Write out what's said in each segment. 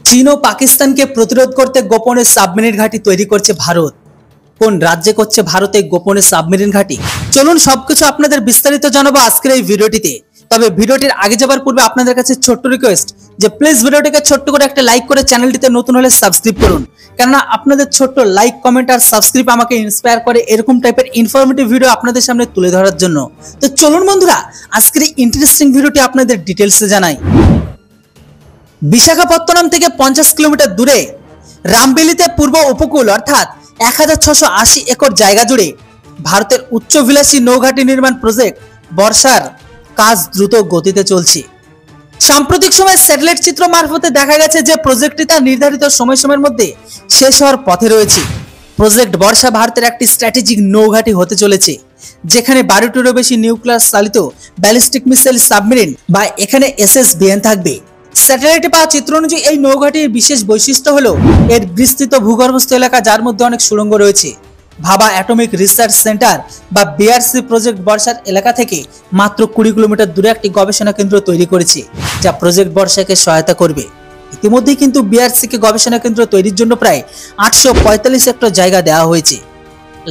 চীন ও পাকিস্তানকে প্রতিরোধ করতে গোপনে সাবমেরিন ঘাঁটি তৈরি করছে ভারত। কোন রাজ্যে করছে ভারতে গোপনে সাবমেরিন ঘাঁটি? চলুন সবকিছু আপনাদের বিস্তারিত জানাবো আজকের এই ভিডিওটিতে। তবে ভিডিওটির আগে যাবার পূর্বে আপনাদের কাছে ছোট্ট রিকোয়েস্ট যে প্লিজ ভিডিওটিকে ছোট্ট করে একটা লাইক করে চ্যানেলটিতে নতুন হলে সাবস্ক্রাইব করুন, কেননা আপনাদের ছোট্ট লাইক, কমেন্ট আর সাবস্ক্রাইব আমাকে ইন্সপায়ার করে এরকম টাইপের ইনফরমেটিভ ভিডিও আপনাদের সামনে তুলে ধরার জন্য। তো চলুন বন্ধুরা, আজকের এই ইন্টারেস্টিং ভিডিওটি আপনাদের ডিটেলসে জানাই। বিশাখাপত্তনম থেকে 50 কিলোমিটার দূরে রামবেলিতে পূর্ব উপকূল অর্থাৎ 1680 একর জায়গা জুড়ে ভারতের উচ্চভিলাষী নৌঘাটি নির্মাণ প্রজেক্ট বর্ষার কাজ দ্রুত গতিতে চলছে। সাম্প্রতিক সময়ে স্যাটেলাইট চিত্র মারফতে দেখা গেছে যে প্রজেক্টটি তার নির্ধারিত সময়ের মধ্যে শেষ হওয়ার পথে রয়েছে। প্রজেক্ট বর্ষা ভারতের একটি স্ট্র্যাটেজিক নৌঘাটি হতে চলেছে, যেখানে 12টিরও বেশি নিউক্লিয়ার চালিত ব্যালিস্টিক মিসাইল সাবমেরিন বা এখানে SSBN থাকবে। স্যাটেলাইটে পাওয়া চিত্র অনুযায়ী এই নৌঘাটির বিশেষ বৈশিষ্ট্য হলো এর বিস্তৃত ভূগর্ভস্থ এলাকা, যার মধ্যে অনেক সুড়ঙ্গ রয়েছে। ভাবা অ্যাটমিক রিসার্চ সেন্টার বা BRC প্রজেক্ট বর্ষার এলাকা থেকে মাত্র 20 কিলোমিটার দূরে একটি গবেষণা কেন্দ্র তৈরি করেছে, যা প্রজেক্ট বর্ষাকে সহায়তা করবে। ইতিমধ্যেই কিন্তু BRC কে গবেষণা কেন্দ্র তৈরির জন্য প্রায় 845 হেক্টর জায়গা দেওয়া হয়েছে।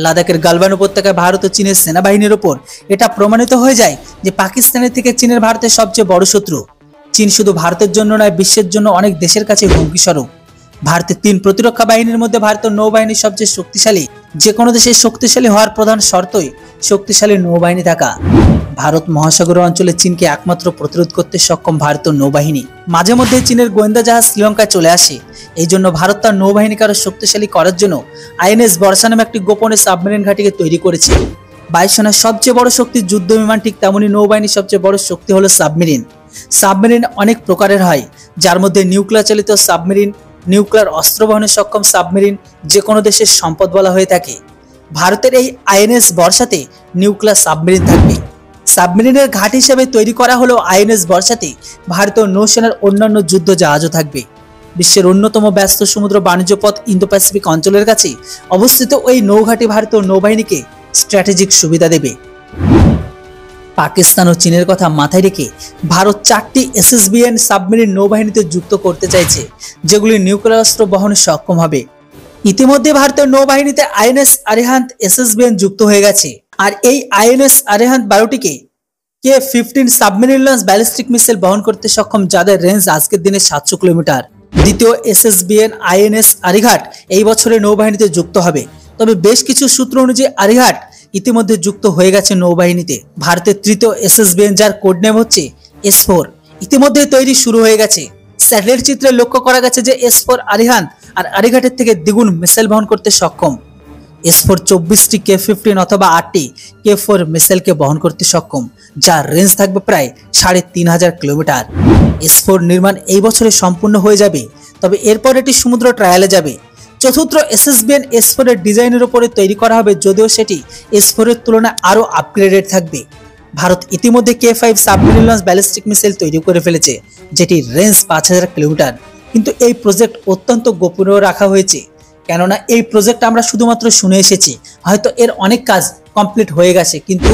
লাদাখের গালওয়ান উপত্যকায় ভারত ও চীনের সেনাবাহিনীর ওপর এটা প্রমাণিত হয়ে যায় যে পাকিস্তানের থেকে চীনের ভারতের সবচেয়ে বড় শত্রু। চীন শুধু ভারতের জন্য নয়, বিশ্বের জন্য অনেক দেশের কাছে হুমকি স্বরূপ। ভারতের 3 প্রতিরক্ষা বাহিনীর মধ্যে ভারতের নৌবাহিনী সবচেয়ে শক্তিশালী। যে কোনো দেশের শক্তিশালী হওয়ার প্রধান শর্তই শক্তিশালী নৌবাহিনী থাকা। ভারত মহাসাগর অঞ্চলে চীনকে একমাত্র প্রতিরোধ করতে সক্ষম ভারতের নৌবাহিনী। মাঝে মধ্যে চীনের গোয়েন্দা জাহাজ শ্রীলঙ্কায় চলে আসে। এই জন্য ভারত তার নৌবাহিনীকে আরো শক্তিশালী করার জন্য INS বর্ষা নামে একটি গোপনে সাবমেরিন ঘাঁটিকে তৈরি করেছে। বায়ুসেনার সবচেয়ে বড় শক্তি যুদ্ধ বিমান, ঠিক তেমনি নৌবাহিনীর সবচেয়ে বড় শক্তি হলো সাবমেরিন। সাবমেরিন অনেক প্রকারের হয়, যার মধ্যে নিউক্লিয়ার চালিত সাবমেরিন, নিউক্লিয়ার অস্ত্র বহনে সক্ষম সাবমেরিন, যে কোনো দেশের সম্পদ বলা হয়ে থাকে। ভারতের এই INS বর্ষাতে নিউক্লিয়ার সাবমেরিন থাকবে। সাবমেরিনের ঘাট হিসেবে তৈরি করা হলো INS বর্ষাতে ভারতীয় নৌসেনার অন্যান্য যুদ্ধ জাহাজও থাকবে। বিশ্বের অন্যতম ব্যস্ত সমুদ্র বাণিজ্য পথ ইন্দো প্যাসিফিক অঞ্চলের কাছে অবস্থিত ওই নৌঘাটি ভারতীয় নৌবাহিনীকে স্ট্র্যাটেজিক সুবিধা দেবে। পাকিস্তান ও চীনের কথা মাথায় রেখে ভারত 4টি SSBN সাবমেরিন নৌবাহিনীতে যুক্ত করতে চাইছে, যেগুলি নিউক্লিয়ার অস্ত্র বহনে সক্ষম হবে। ইতিমধ্যে ভারতের নৌবাহিনীতে INS আরিহান্ত SSBN যুক্ত হয়ে গেছে। আর এই INS আরিহান্ত 12টিকে K-15 submarine launch ballistic missile বহন করতে সক্ষম, যাদের রেঞ্জ আজকের দিনে 700 কিলোমিটার। দ্বিতীয় SSBN INS আরিঘাট এই বছরে নৌবাহিনীতে যুক্ত হবে। তবে বেশ কিছু সূত্র অনুযায়ী আরিঘাট ইতিমধ্যে যুক্ত হয়ে গেছে নৌবাহিনীতে। ভারতের তৃতীয় SSBN, যার কোড নেম হচ্ছে S4, ইতিমধ্যে তৈরি শুরু হয়ে গেছে। স্যাটেলাইট চিত্রে লক্ষ্য করা গেছে যে S4 আরিহান্ত আর আরিঘাটের থেকে দ্বিগুণ মিসাইল বহন করতে সক্ষম। S4 24টি K-15 অথবা 8টি K-4 মিসাইলকে বহন করতে সক্ষম, যার রেঞ্জ থাকবে প্রায় 3500 কিলোমিটার। S4 নির্মাণ এই বছরে সম্পূর্ণ হয়ে যাবে, তবে এরপর এটি সমুদ্র ট্রায়ালে যাবে। চতুর্থ SSBN S4 এর ডিজাইনের উপরে তৈরি করা হবে, যদিও সেটি S4 এর তুলনায় আরও আপগ্রেডেড থাকবে। ভারত ইতিমধ্যে K-5 submarine launch ballistic missile তৈরি করে ফেলেছে, যেটি রেঞ্জ 5000 কিলোমিটার। কিন্তু এই প্রজেক্ট অত্যন্ত গোপনীয় রাখা হয়েছে, কেননা এই প্রজেক্ট আমরা শুধুমাত্র শুনে এসেছি। হয়তো এর অনেক কাজ কমপ্লিট হয়ে গেছে, কিন্তু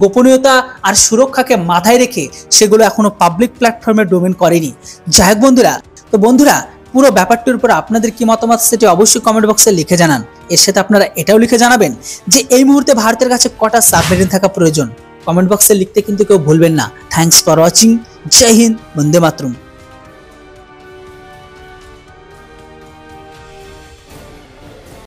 গোপনীয়তা আর সুরক্ষাকে মাথায় রেখে সেগুলো এখনো পাবলিক প্ল্যাটফর্মে ডোমেন করেনি। যাই হোক বন্ধুরা, তো বন্ধুরা পুরো ব্যাপারটির উপর আপনাদের কি মতামত সেটি অবশ্যই কমেন্ট বক্সে লিখে জানান। এর সাথে আপনারা এটাও লিখে জানাবেন যে এই মুহূর্তে ভারতের কাছে কটা সাবমেরিন থাকা প্রয়োজন। কমেন্ট বক্সে লিখতে কিন্তু কেউ ভুলবেন না। Thanks for watching. জয় হিন্দ, বন্দে মাতরম।